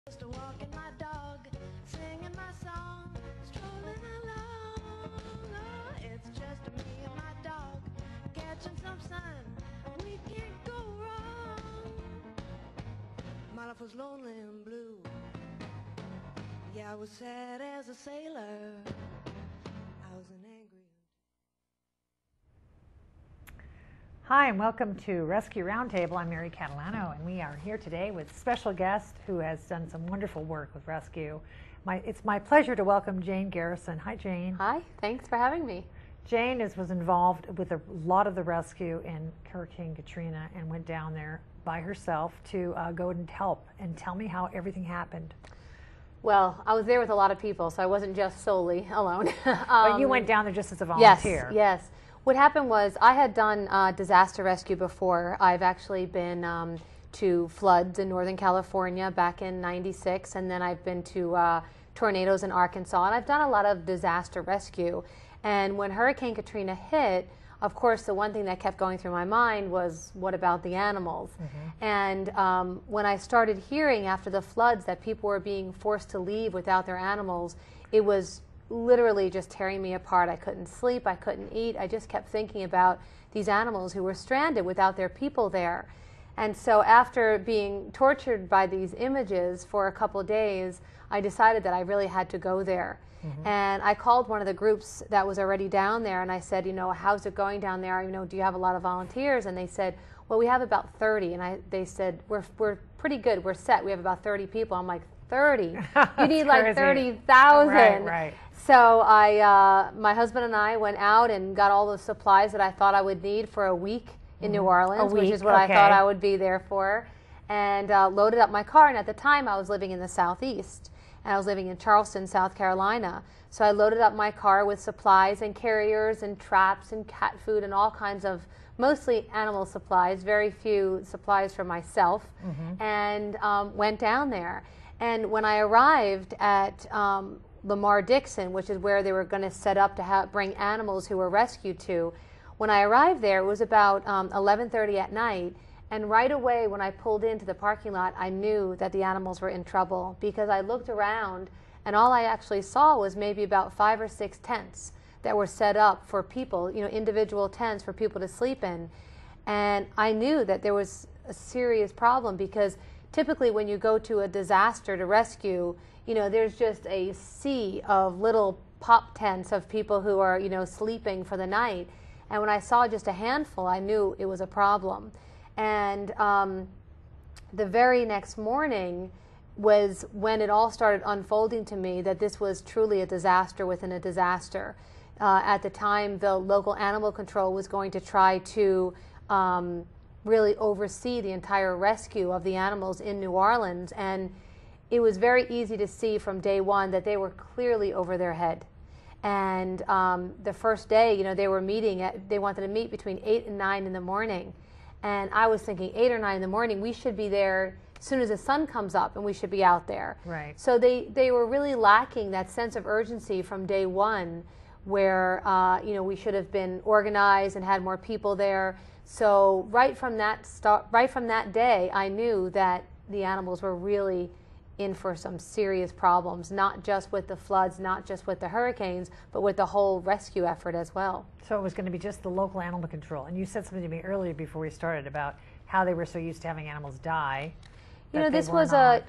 Just walking my dog, singing my song, strolling along. Oh, it's just me and my dog, catching some sun. We can't go wrong. My life was lonely and blue. Yeah, I was sad as a sailor. I was an angry. Hi, and welcome to Rescue Roundtable. I'm Mary Catalano, and we are here today with a special guest who has done some wonderful work with rescue. It's my pleasure to welcome Jane Garrison. Hi, Jane. Hi, thanks for having me. Jane was involved with a lot of the rescue in Hurricane Katrina and went down there by herself to go and help. And tell me how everything happened. Well, I was there with a lot of people, so I wasn't just solely alone. But you went down there just as a volunteer. Yes. What happened was I had done disaster rescue before. I've actually been to floods in Northern California back in '96, and then I've been to tornadoes in Arkansas, and I've done a lot of disaster rescue. And when Hurricane Katrina hit, of course, the one thing that kept going through my mind was, what about the animals? Mm-hmm. And when I started hearing after the floods that people were being forced to leave without their animals, it was literally just tearing me apart. I couldn't sleep, I couldn't eat. I just kept thinking about these animals who were stranded without their people there. And so after being tortured by these images for a couple of days, I decided that I really had to go there. Mm-hmm. And I called one of the groups that was already down there, and I said, how's it going down there? Do you have a lot of volunteers? And they said, well, we have about 30. And they said, we're pretty good, we're set, we have about 30 people. I'm like, 30? You need like 30,000. Right. So my husband and I went out and got all the supplies that I thought I would need for a week in New Orleans, which is what I thought I would be there for, and loaded up my car. And at the time, I was living in the Southeast, and I was living in Charleston, South Carolina. So I loaded up my car with supplies and carriers and traps and cat food and all kinds of mostly animal supplies, very few supplies for myself, and went down there. And when I arrived at Lamar Dixon, which is where they were going to set up to bring animals who were rescued to, when I arrived there, it was about 11:30 at night, and right away when I pulled into the parking lot, I knew that the animals were in trouble, because I looked around and all I actually saw was maybe about 5 or 6 tents that were set up for people, individual tents for people to sleep in. And I knew that there was a serious problem, because typically when you go to a disaster to rescue, there's just a sea of little pop tents of people who are, sleeping for the night. And when I saw just a handful, I knew it was a problem. And the very next morning was when it all started unfolding to me that this was truly a disaster within a disaster. At the time, the local animal control was going to try to really oversee the entire rescue of the animals in New Orleans, and it was very easy to see from day one that they were clearly over their head. And the first day, they were they wanted to meet between 8 and 9 in the morning, and I was thinking 8 or 9 in the morning, we should be there as soon as the sun comes up, and we should be out there. Right. So they were really lacking that sense of urgency from day one, where we should have been organized and had more people there. So right from that day, I knew that the animals were really in for some serious problems, not just with the floods, not just with the hurricanes, but with the whole rescue effort as well. So it was going to be just the local animal control. And you said something to me earlier before we started about how they were so used to having animals die. This was the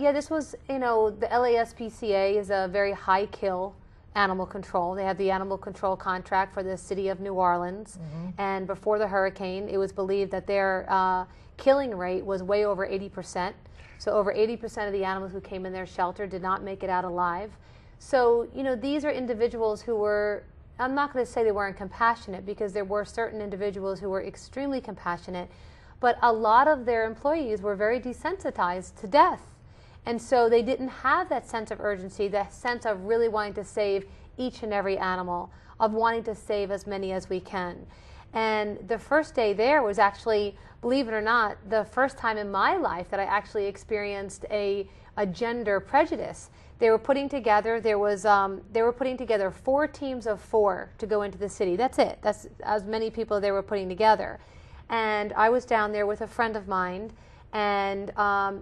LASPCA is a very high kill animal control. They have the animal control contract for the city of New Orleans. And before the hurricane, it was believed that their killing rate was way over 80%. So over 80% of the animals who came in their shelter did not make it out alive. So, these are individuals who were, I'm not going to say they weren't compassionate, because there were certain individuals who were extremely compassionate, but a lot of their employees were very desensitized to death. And so they didn't have that sense of urgency, that sense of really wanting to save each and every animal, of wanting to save as many as we can. And the first day there was actually, believe it or not, the first time in my life that I actually experienced a gender prejudice. They were putting together, they were putting together 4 teams of 4 to go into the city. That's it. That's as many people they were putting together. And I was down there with a friend of mine, And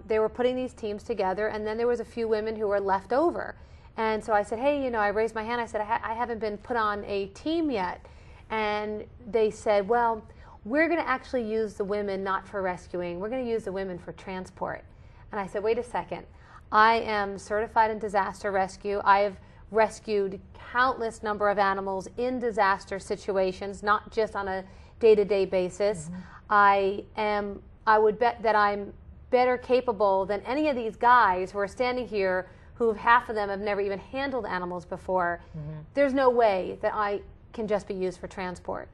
they were putting these teams together, and then there was a few women who were left over. And so I said, hey, you know, I raised my hand. I said, I haven't been put on a team yet. And they said, well, we're going to actually use the women not for rescuing. We're going to use the women for transport. And I said, wait a second. I am certified in disaster rescue. I have rescued countless number of animals in disaster situations, not just on a day-to-day basis. I would bet that I'm better capable than any of these guys who are standing here who half of them have never even handled animals before. There's no way that I can just be used for transport.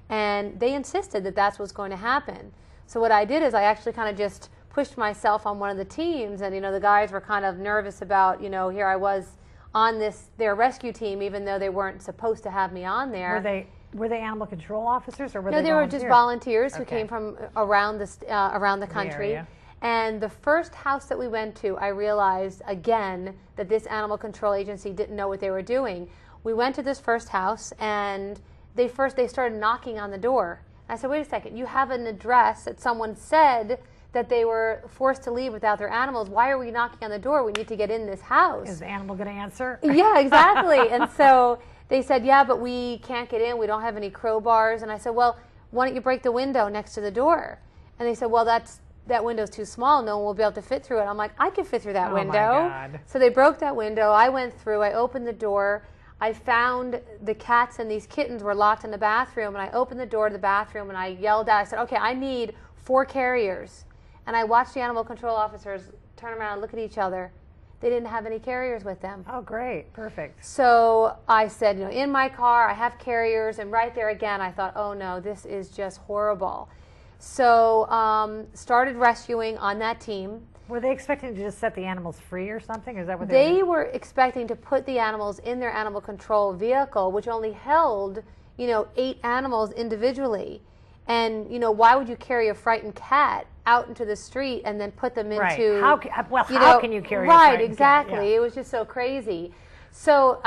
And they insisted that that's what's going to happen. So what I did is I actually kind of just pushed myself on one of the teams, and you know, the guys were kind of nervous about, you know, here I was on their rescue team, even though they weren't supposed to have me on there. Were they animal control officers, or were they No, they were just volunteers who came from around the country. And the first house that we went to, I realized again that this animal control agency didn't know what they were doing. We went to this first house, and they started knocking on the door. I said, wait a second, you have an address that someone said that they were forced to leave without their animals. Why are we knocking on the door? We need to get in this house. Is the animal going to answer? Yeah, exactly. And so they said, yeah, but we can't get in. We don't have any crowbars. And I said, well, why don't you break the window next to the door? And they said, well, that window's too small. No one will be able to fit through it. I'm like, I can fit through that window. My God. So they broke that window. I went through. I opened the door. I found the cats and these kittens were locked in the bathroom. And I opened the door to the bathroom, and I yelled out. I said, okay, I need 4 carriers. And I watched the animal control officers turn around and look at each other. They didn't have any carriers with them. Oh, great. Perfect. So I said, you know, in my car, I have carriers. And right there again, I thought, oh, no, this is just horrible. So started rescuing on that team. Were they expecting to just set the animals free or something? Is that what they were expecting to put the animals in their animal control vehicle, which only held, you know, 8 animals individually. And, you know, why would you carry a frightened cat out into the street and then put them into... How can you carry a frightened cat? Right, exactly. Yeah. It was just so crazy. So,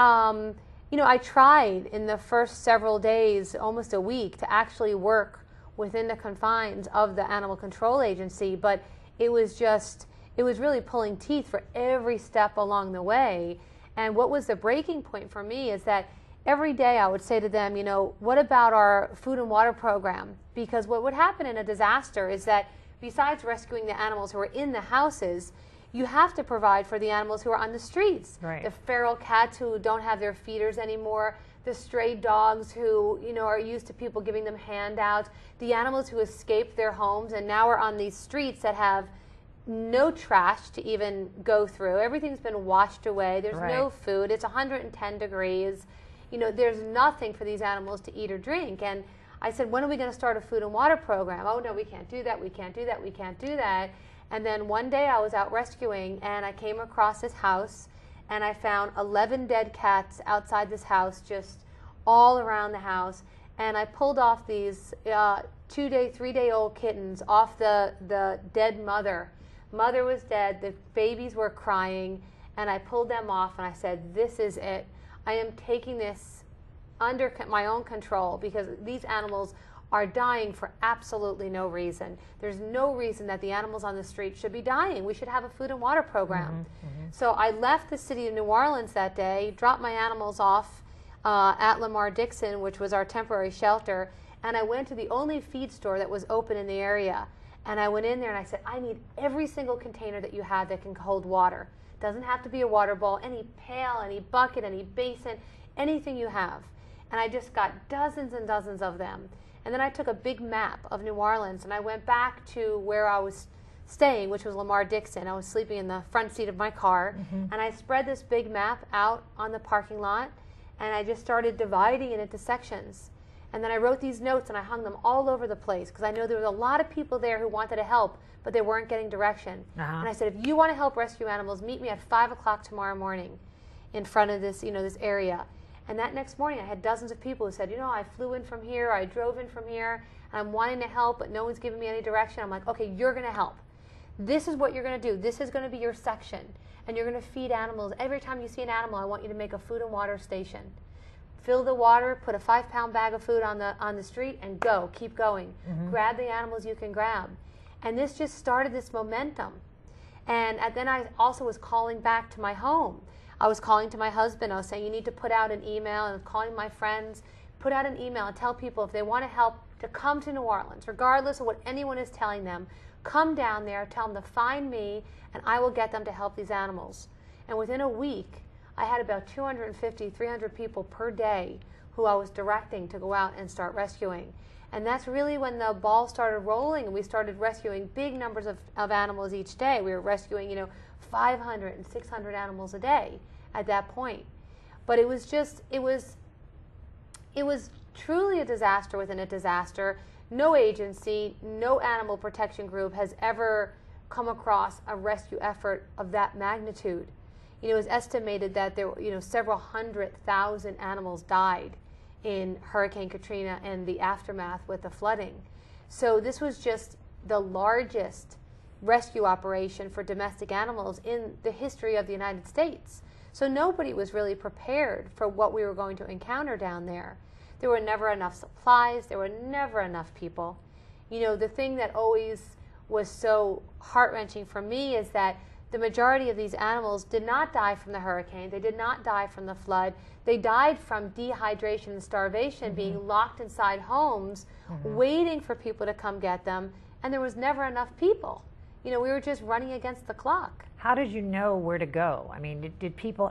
you know, I tried in the first several days, almost a week, to actually work within the confines of the animal control agency, but it was really pulling teeth for every step along the way. And what was the breaking point for me is that every day I would say to them, you know, what about our food and water program? Because what would happen in a disaster is that besides rescuing the animals who are in the houses, you have to provide for the animals who are on the streets. Right. The feral cats who don't have their feeders anymore, the stray dogs who, you know, are used to people giving them handouts, the animals who escaped their homes and now are on these streets that have no trash to even go through. Everything's been washed away. There's no food. It's 110 degrees. You know, there's nothing for these animals to eat or drink. And I said, when are we going to start a food and water program? Oh, no, we can't do that. We can't do that. We can't do that. And then one day I was out rescuing, and I came across this house, and I found 11 dead cats outside this house, just all around the house. And I pulled off these 2-day, 3-day-old kittens off the dead mother. Mother was dead. The babies were crying. And I pulled them off, and I said, this is it. I am taking this under my own control, because these animals are dying for absolutely no reason. There's no reason that the animals on the street should be dying. We should have a food and water program. So I left the city of New Orleans that day, dropped my animals off at Lamar Dixon, which was our temporary shelter, and I went to the only feed store that was open in the area. And I went in there and I said, I need every single container that you have that can hold water. Doesn't have to be a water bowl, any pail, any bucket, any basin, anything you have. And I just got dozens and dozens of them. And then I took a big map of New Orleans, and I went back to where I was staying, which was Lamar Dixon. I was sleeping in the front seat of my car, and I spread this big map out on the parking lot, and I just started dividing it into sections. And then I wrote these notes, and I hung them all over the place, because I know there was a lot of people there who wanted to help, but they weren't getting direction. And I said, if you want to help rescue animals, meet me at 5 o'clock tomorrow morning in front of this, this area. And that next morning, I had dozens of people who said, I flew in from here, I drove in from here, and I'm wanting to help, but no one's giving me any direction. I'm like, okay, you're going to help. This is what you're going to do. This is going to be your section, and you're going to feed animals. Every time you see an animal, I want you to make a food and water station. Fill the water, put a 5-pound bag of food on the street, and go. Keep going. Grab the animals you can grab. And this just started this momentum. And then I also was calling back to my home. I was calling to my husband. I was saying, you need to put out an email, and calling my friends, put out an email and tell people if they want to help to come to New Orleans, regardless of what anyone is telling them, come down there, tell them to find me, and I will get them to help these animals. And within a week, I had about 250, 300 people per day who I was directing to go out and start rescuing. And that's really when the ball started rolling, and we started rescuing big numbers of animals each day. We were rescuing, 500 and 600 animals a day at that point. But it was truly a disaster within a disaster. No agency, no animal protection group has ever come across a rescue effort of that magnitude. It was estimated that there were, several 100,000 animals died in Hurricane Katrina and the aftermath with the flooding. So this was just the largest rescue operation for domestic animals in the history of the United States. So nobody was really prepared for what we were going to encounter down there. There were never enough supplies. There were never enough people. The thing that always was so heart-wrenching for me is that the majority of these animals did not die from the hurricane. They did not die from the flood. They died from dehydration and starvation, being locked inside homes, waiting for people to come get them, and there was never enough people. We were just running against the clock. How did you know where to go? I mean,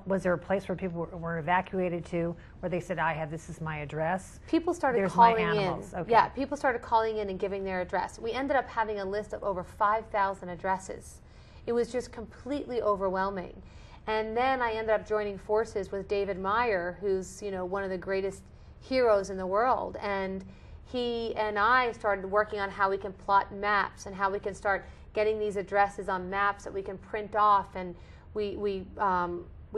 was there a place where people were evacuated to, where they said, this is my address? People started calling in. Okay. Yeah, people started calling in and giving their address. We ended up having a list of over 5,000 addresses. It was just completely overwhelming. And then I ended up joining forces with David Meyer, who's one of the greatest heroes in the world. And he and I started working on how we can plot maps and how we can start getting these addresses on maps that we can print off. And we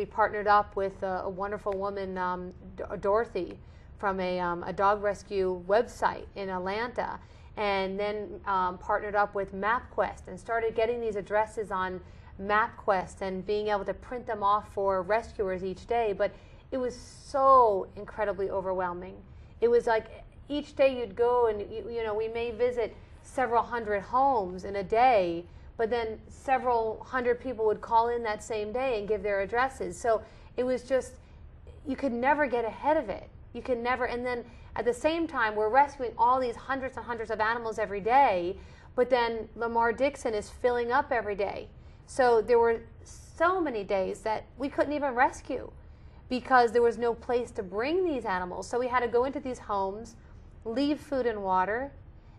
partnered up with a wonderful woman, Dorothy, from a dog rescue website in Atlanta. And then partnered up with MapQuest and started getting these addresses on MapQuest and being able to print them off for rescuers each day. But it was so incredibly overwhelming. It was like each day you'd go and, we may visit several hundred homes in a day, but then several hundred people would call in that same day and give their addresses. So it was just, you could never get ahead of it. You could never, and then at the same time, we're rescuing all these hundreds and hundreds of animals every day, but then Lamar-Dixon is filling up every day. So there were so many days that we couldn't even rescue because there was no place to bring these animals. So we had to go into these homes, leave food and water,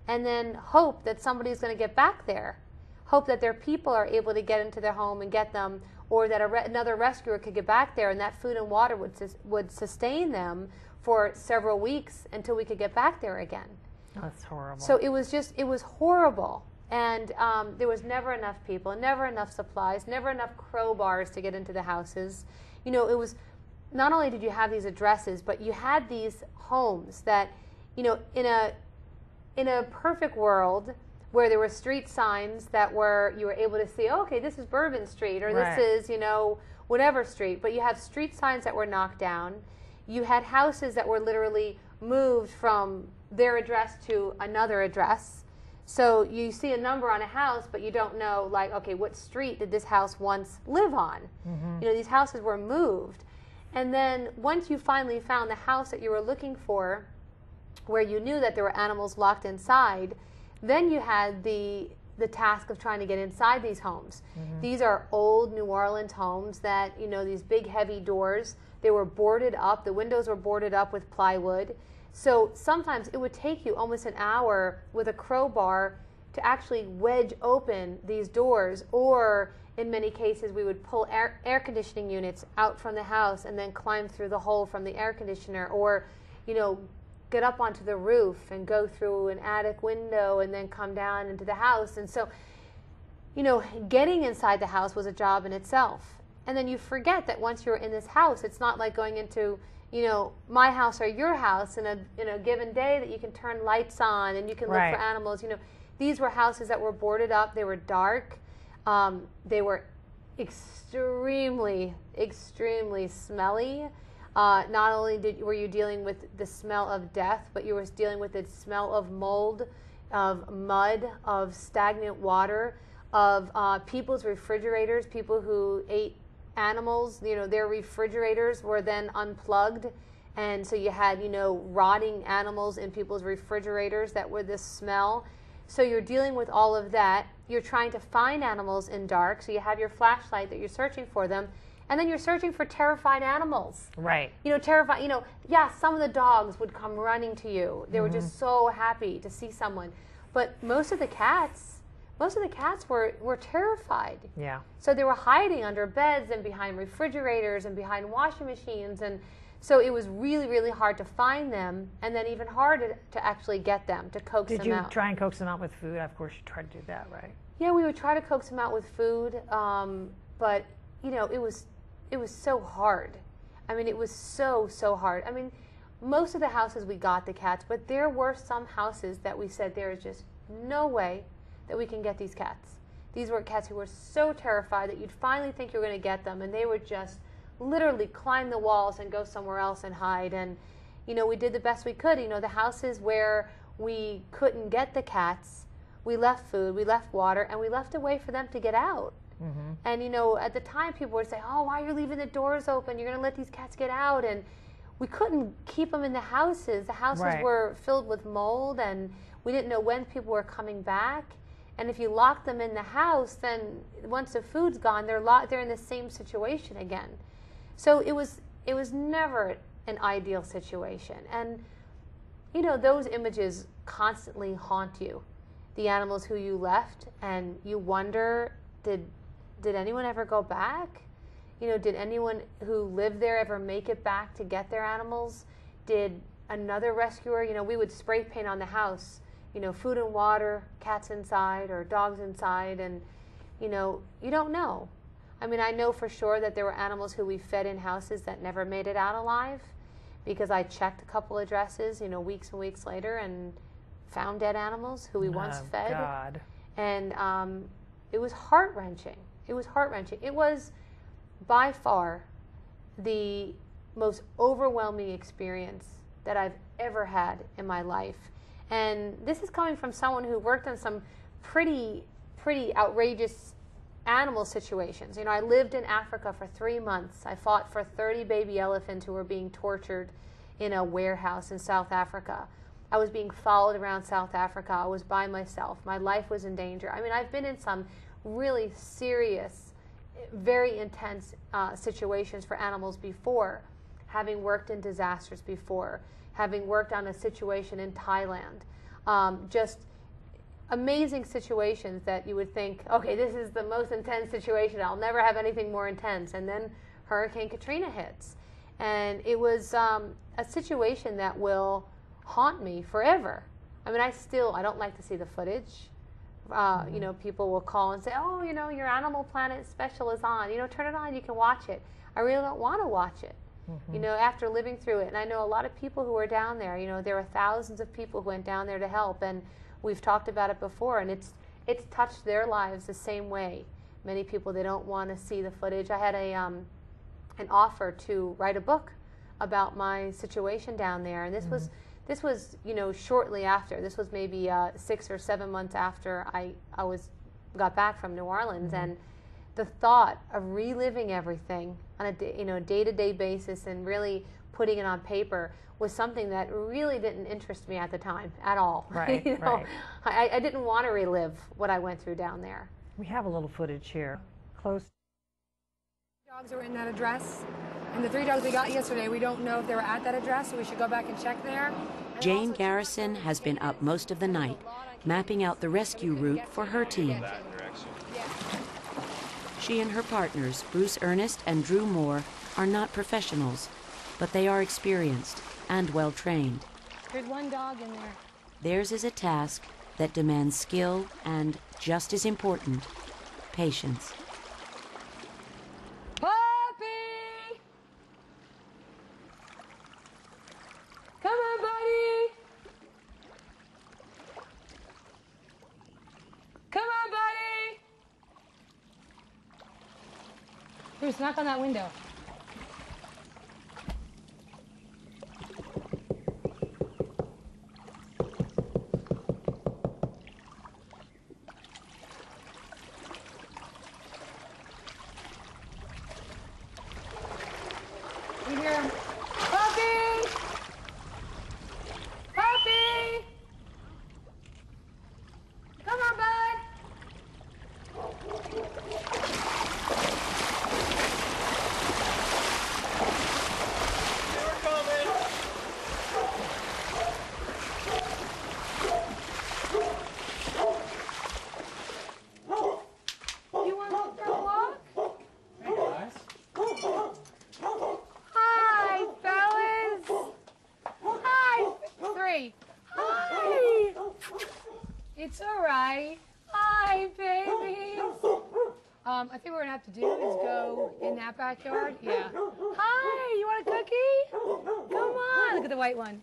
and then hope that somebody's going to get back there. Hope that their people are able to get into their home and get them, or that another rescuer could get back there and that food and water would sustain them for several weeks until we could get back there again. That's horrible. So it was horrible. And there was never enough people, never enough supplies, never enough crowbars to get into the houses. It was, not only did you have these addresses, but you had these homes that, in a perfect world where there were street signs that you were able to see, okay, this is Bourbon Street, or this is, whatever street. But you have street signs that were knocked down. You had houses that were literally moved from their address to another address. So you see a number on a house, but you don't know, like, okay, what street did this house once live on? These houses were moved. And then once you finally found the house that you were looking for, where you knew that there were animals locked inside, then you had the task of trying to get inside these homes. These are old New Orleans homes that, these big heavy doors. They were boarded up. The windows were boarded up with plywood. So sometimes it would take you almost an hour with a crowbar to actually wedge open these doors, or in many cases we would pull air conditioning units out from the house and then climb through the hole from the air conditioner, or get up onto the roof and go through an attic window and then come down into the house. And so getting inside the house was a job in itself. And then you forget that once you're in this house, it's not like going into my house or your house in a given day that you can turn lights on and you can look for animals. These were houses that were boarded up. They were dark. They were extremely, extremely smelly. Not only were you dealing with the smell of death, but you were dealing with the smell of mold. of mud, of stagnant water, of people's refrigerators, people who ate animals, their refrigerators were then unplugged. And so you had, rotting animals in people's refrigerators that were this smell. So you're dealing with all of that. You're trying to find animals in dark. So you have your flashlight that you're searching for them. And then you're searching for terrified animals. Right. Terrified, yeah, some of the dogs would come running to you. They were just so happy to see someone. But most of the cats were terrified. Yeah. So they were hiding under beds and behind refrigerators and behind washing machines. And so it was really, really hard to find them, and then even harder to actually get them, to coax them out. Did you try and coax them out with food? Of course you tried to do that, right? Yeah, we would try to coax them out with food, but it was so hard. I mean, it was so hard. I mean, most of the houses we got the cats, but there were some houses that we said there is just no way that we can get these cats. These were cats who were so terrified that you'd finally think you were going to get them, and they would just literally climb the walls and go somewhere else and hide. And we did the best we could. The houses where we couldn't get the cats, we left food, we left water, and we left a way for them to get out. And at the time people would say, oh, why are you leaving the doors open? You're going to let these cats get out. And we couldn't keep them in the houses. The houses were filled with mold, and we didn't know when people were coming back. And if you lock them in the house, then once the food's gone, they're in the same situation again. So it was never an ideal situation. And those images constantly haunt you. The animals who you left, and you wonder, did anyone ever go back? Did anyone who lived there ever make it back to get their animals? Did another rescuer, we would spray paint on the house, food and water, cats inside or dogs inside, and you don't know. I mean, I know for sure that there were animals who we fed in houses that never made it out alive, because I checked a couple addresses, weeks and weeks later, and found dead animals who we once fed. God. And it was heart-wrenching. It was heart-wrenching. It was by far the most overwhelming experience that I've ever had in my life. And this is coming from someone who worked on some pretty outrageous animal situations. I lived in Africa for 3 months. I fought for 30 baby elephants who were being tortured in a warehouse in South Africa. I was being followed around South Africa. I was by myself. My life was in danger. I mean, I've been in some really serious, very intense situations for animals before, having worked in disasters before, having worked on a situation in Thailand. Just amazing situations that you would think, okay, this is the most intense situation. I'll never have anything more intense. And then Hurricane Katrina hits. And it was a situation that will haunt me forever. I mean, I don't like to see the footage. People will call and say, oh, your Animal Planet special is on. Turn it on, you can watch it. I really don't want to watch it. After living through it. And I know a lot of people who are down there. There were thousands of people who went down there to help. And we've talked about it before, and it's touched their lives the same way. Many people, they don't want to see the footage. I had an offer to write a book about my situation down there, and this was shortly after. This was maybe 6 or 7 months after I got back from New Orleans, and the thought of reliving everything on a day-to-day basis and really putting it on paper was something that really didn't interest me at the time at all. Right, right. I didn't want to relive what I went through down there. We have a little footage here. Close. Dogs are in that address, and the 3 dogs we got yesterday, we don't know if they were at that address, so we should go back and check there. Jane Garrison has been up most of the night, mapping out the rescue route for her team. She and her partners, Bruce Ernest and Drew Moore, are not professionals, but they are experienced and well-trained. There's 1 dog in there. Theirs is a task that demands skill and, just as important, patience. Puppy! Come on, buddy! Come on, buddy! Bruce, knock on that window. You hear him? Puppy! Puppy! Come on, bud. We're coming. You want to go for a walk? Hey guys. Hi, fellas. Hi. 3. Hi. It's all right. Hi, babies. I think what we're gonna have to do is go in that backyard. Yeah. Hi. You want a cookie? Come on. Look at the white one.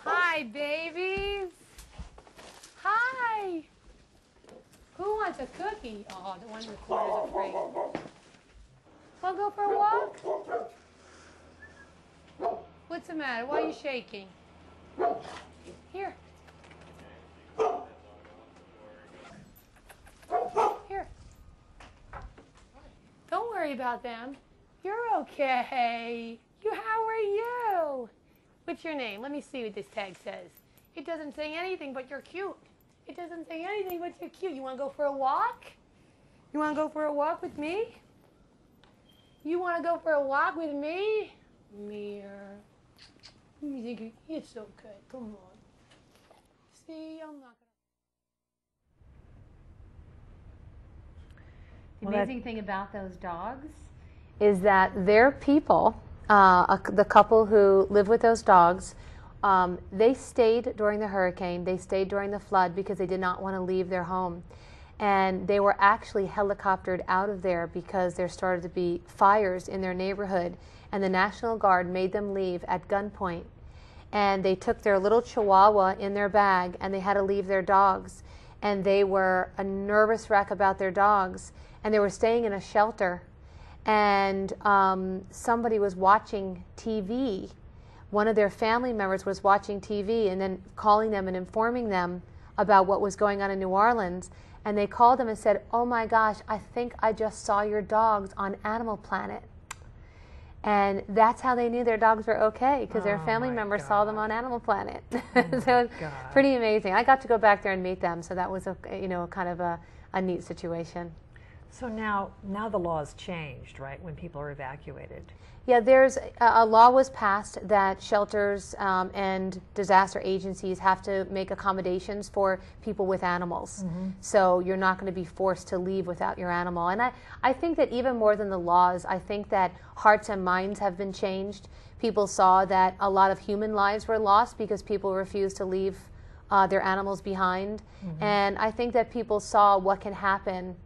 Hi, babies. Hi. Who wants a cookie? Oh, the one in the corner is afraid. Want to go for a walk? What's the matter? Why are you shaking? Here. Here. Don't worry about them. You're okay. How are you? What's your name? Let me see what this tag says. It doesn't say anything, but you're cute. It doesn't say anything, but you're cute. You want to go for a walk? You want to go for a walk with me? You want to go for a walk with me? Mirror. It's okay. Come on. See, I'm not The amazing thing about those dogs is that their people, the couple who live with those dogs, they stayed during the hurricane, they stayed during the flood because they did not want to leave their home. And they were actually helicoptered out of there because there started to be fires in their neighborhood, and the National Guard made them leave at gunpoint. And they took their little chihuahua in their bag, and they had to leave their dogs. And they were a nervous wreck about their dogs, and they were staying in a shelter. And somebody was watching TV. One of their family members was watching TV and then calling them and informing them about what was going on in New Orleans. And they called them and said, "Oh my gosh, I think I just saw your dogs on Animal Planet." And that's how they knew their dogs were okay, because their family members saw them on Animal Planet. So it's pretty amazing. I got to go back there and meet them, so that was kind of a neat situation. So now the law's changed, right, when people are evacuated? Yeah, there's a law was passed that shelters and disaster agencies have to make accommodations for people with animals. Mm-hmm. So you're not going to be forced to leave without your animal. And I think that even more than the laws, I think that hearts and minds have been changed. People saw that a lot of human lives were lost because people refused to leave their animals behind. Mm-hmm. And I think that people saw what can happen.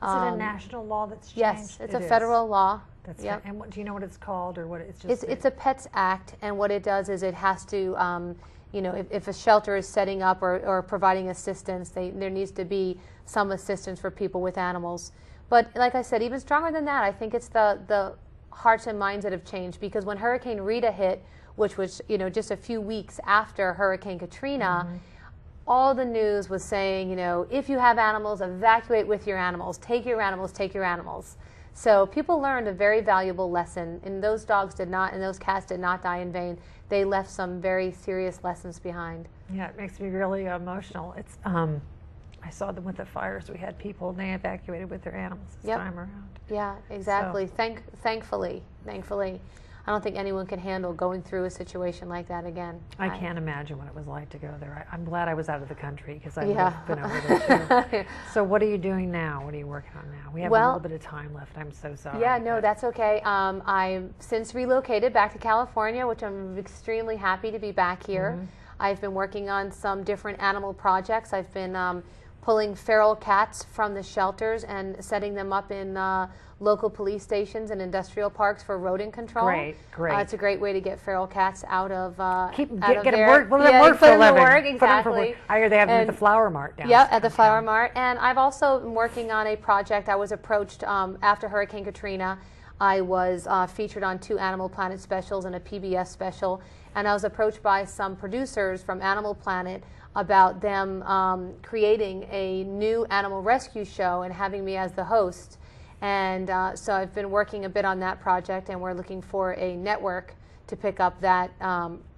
Is it a national law that's changed? Yes, it's a federal law. That's yep. And do you know what it's called, or what it's just? It's a Pets Act, and what it does is it has to, if a shelter is setting up or providing assistance, there needs to be some assistance for people with animals. But like I said, even stronger than that, I think it's the hearts and minds that have changed, because when Hurricane Rita hit, which was just a few weeks after Hurricane Katrina. Mm-hmm. All the news was saying, if you have animals, evacuate with your animals. Take your animals, take your animals. So people learned a very valuable lesson, and those dogs did not, and those cats did not die in vain. They left some very serious lessons behind. Yeah, it makes me really emotional. It's I saw them with the fires. We had people, and they evacuated with their animals this time around. Yeah, exactly. So. Thankfully. I don't think anyone can handle going through a situation like that again. I can't imagine what it was like to go there. I'm glad I was out of the country, because I would have been over there too. So what are you doing now? What are you working on now? We have a little bit of time left. I'm so sorry. Yeah, no, that's okay. I've since relocated back to California, which I'm extremely happy to be back here. Mm-hmm. I've been working on some different animal projects. I've been pulling feral cats from the shelters and setting them up in local police stations and industrial parks for rodent control. Great. It's a great way to get feral cats out of get them work. Well, them work for a living. Work, exactly. I hear they have them at the Flower Mart down. Yeah, at the Flower Mart. And I've also been working on a project. I was approached after Hurricane Katrina. I was featured on 2 Animal Planet specials and a PBS special, and I was approached by some producers from Animal Planet about them creating a new animal rescue show and having me as the host. And so I've been working a bit on that project, and we're looking for a network to pick up that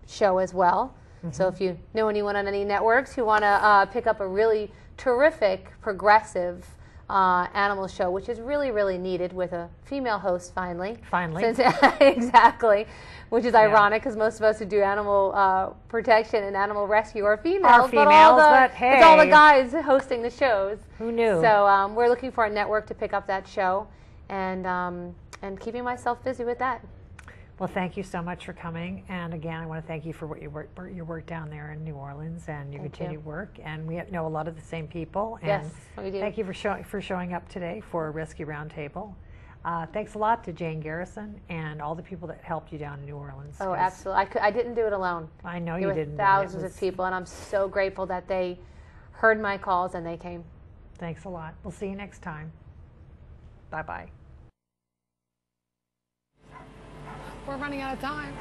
show as well. So if you know anyone on any networks who want to pick up a really terrific, progressive animal show, which is really, really needed with a female host finally. Since, exactly. Which is ironic because most of us who do animal protection and animal rescue are females. But hey, it's all the guys hosting the shows. Who knew? So we're looking for a network to pick up that show, and keeping myself busy with that. Well, thank you so much for coming. And again, I want to thank you for your work down there in New Orleans and your continued work. And we know a lot of the same people. And yes, we do. Thank you for showing up today for Rescue Roundtable. Thanks a lot to Jane Garrison and all the people that helped you down in New Orleans. Oh, absolutely. I didn't do it alone. I know you didn't. There were thousands of people, and I'm so grateful that they heard my calls and they came. Thanks a lot. We'll see you next time. Bye-bye. We're running out of time.